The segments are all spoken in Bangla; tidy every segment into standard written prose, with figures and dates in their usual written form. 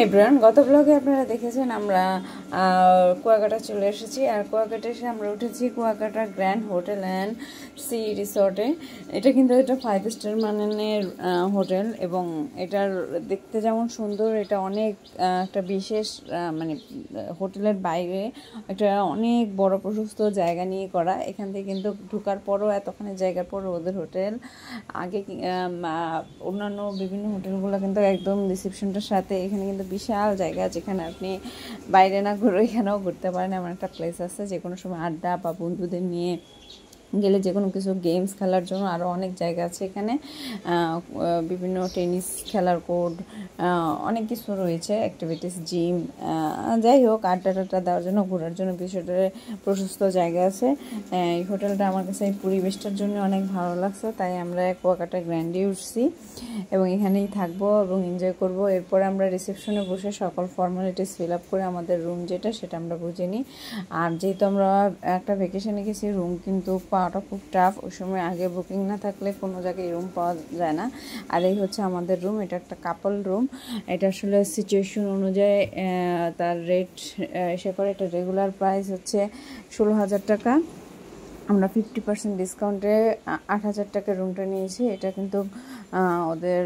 এভরিওয়ান, গত ব্লগে আপনারা দেখেছেন আমরা কুয়াকাটা চলে এসেছি। আর কুয়াকাটা এসে আমরা উঠেছি Kuakata grand hotel and sea রিসর্টে। এটা কিন্তু এটা 5 স্টার মানের হোটেল এবং এটার দেখতে যেমন সুন্দর, এটা অনেক একটা বিশেষ মানে হোটেলের বাইরে একটা অনেক বড় প্রশস্ত জায়গা নিয়ে করা। এখান থেকে কিন্তু ঢোকার পরও এতখানি জায়গার পরও ওদের হোটেল আগে অন্যান্য বিভিন্ন হোটেলগুলো কিন্তু একদম রিসেপশনটার সাথে এখানে কিন্তু বিশাল জায়গা, যেখানে আপনি বাইরে না ঘুরে এখানেও ঘুরতে পারেন। এমন একটা প্লেস আছে যে কোনো সময় আড্ডা বা বন্ধুদের নিয়ে গেলে যে কোনো কিছু গেমস খেলার জন্য আরও অনেক জায়গা আছে এখানে। বিভিন্ন টেনিস খেলার কোর্ট, অনেক কিছু রয়েছে, অ্যাক্টিভিটিস, জিম, যাই হোক আড্ডা টাড্ডা দেওয়ার জন্য, ঘোরার জন্য বিষয়টা প্রশস্ত জায়গা আছে। এই হোটেলটা আমার কাছে এই পরিবেশটার জন্য অনেক ভালো লাগছে, তাই আমরা কুয়াকাটা গ্র্যান্ডে উঠছি এবং এখানেই থাকবো এবং এনজয় করব। এরপরে আমরা রিসেপশনে বসে সকল ফর্মালিটিস ফিল আপ করে আমাদের রুম যেটা সেটা আমরা বুঝে নিই। আর যেহেতু আমরা একটা ভ্যাকেশনে গেছি, রুম কিন্তু পাওয়াটা খুব টাফ। ওই সময় আগে বুকিং না থাকলে কোনো জায়গায় রুম পাওয়া যায় না। আর এই হচ্ছে আমাদের রুম, এটা একটা কাপল রুম। এটা আসলে সিচুয়েশন অনুযায়ী তার রেট এসে করে। এটা রেগুলার প্রাইস হচ্ছে 16,000 টাকা। আমরা 50% ডিসকাউন্টে 8,000 টাকার রুমটা নিয়েছি। এটা কিন্তু ওদের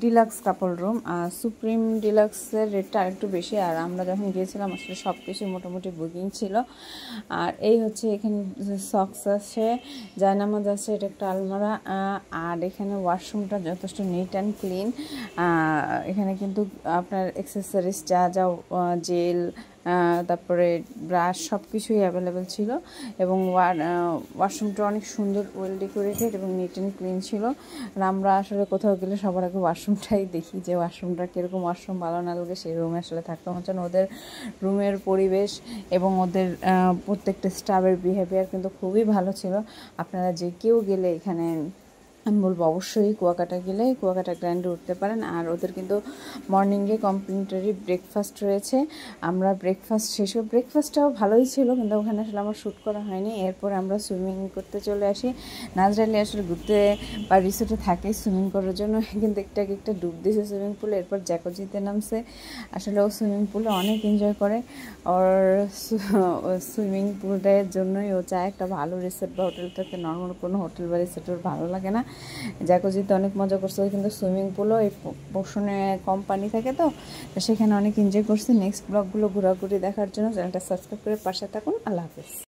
ডিলাক্স কাপল রুম। সুপ্রিম ডিলাক্সের রেটটা আরেকটু বেশি। আর আমরা যখন গিয়েছিলাম আসলে সব কিছু মোটামুটি বুকিং ছিল। আর এই হচ্ছে এখানে সক্স আছে, জায়নামাজ আছে, এটা একটা আলমারা। আর এখানে ওয়াশরুমটা যথেষ্ট নিট অ্যান্ড ক্লিন। এখানে কিন্তু আপনার অ্যাক্সেসরিজ যা যা জেল, তারপরে ব্রাশ সব কিছুই অ্যাভেলেবেল ছিল এবং ওয়াশরুমটা অনেক সুন্দর, ওয়েল ডেকোরেটেড এবং নিট অ্যান্ড ক্লিন ছিল। আর আমরা আসলে কোথাও গেলে সবার আগে ওয়াশরুমটাই দেখি যে ওয়াশরুমটা কীরকম। ওয়াশরুম ভালো না লাগে সেই রুমে আসলে থাকতে হচ্ছে না। ওদের রুমের পরিবেশ এবং ওদের প্রত্যেকটা স্টাফের বিহেভিয়ার কিন্তু খুবই ভালো ছিল। আপনারা যে কেউ গেলে এখানে আমি বলবো অবশ্যই কুয়াকাটা গেলে কুয়াকাটা গ্র্যান্ডে উঠতে পারেন। আর ওদের কিন্তু মর্নিংয়ে কমপ্লিমেন্টারি ব্রেকফাস্ট রয়েছে। আমরা ব্রেকফাস্ট শেষে, ব্রেকফাস্টটাও ভালোই ছিল কিন্তু ওখানে আসলে আমার শ্যুট করা হয়নি। এরপর আমরা সুইমিং করতে চলে আসি। নাজরালি আসলে ঘুরতে বা রিসোর্টে থাকে সুইমিং করার জন্য, কিন্তু একটা ডুব দিয়েছে সুইমিং পুলে। এরপর জ্যাকোজিতে নামছে। আসলে ও সুইমিং পুলে অনেক এনজয় করে। ওর সুইমিং পুলের জন্যই ও চায় একটা ভালো রিসোর্ট বা হোটেল থাকে। নর্মাল কোনো হোটেল বা রিসোর্ট ওর ভালো লাগে না। জ্যাকোজিতে অনেক মজা করছে, কিন্তু সুইমিং পুলও এই পোর্শনে কম পানি থাকে তো সেখানে অনেক এনজয় করছে। নেক্সট ব্লগগুলো ঘোরাঘুরি দেখার জন্য চ্যানেলটা সাবস্ক্রাইব করে পাশে থাকুন। আল্লাহ হাফেজ।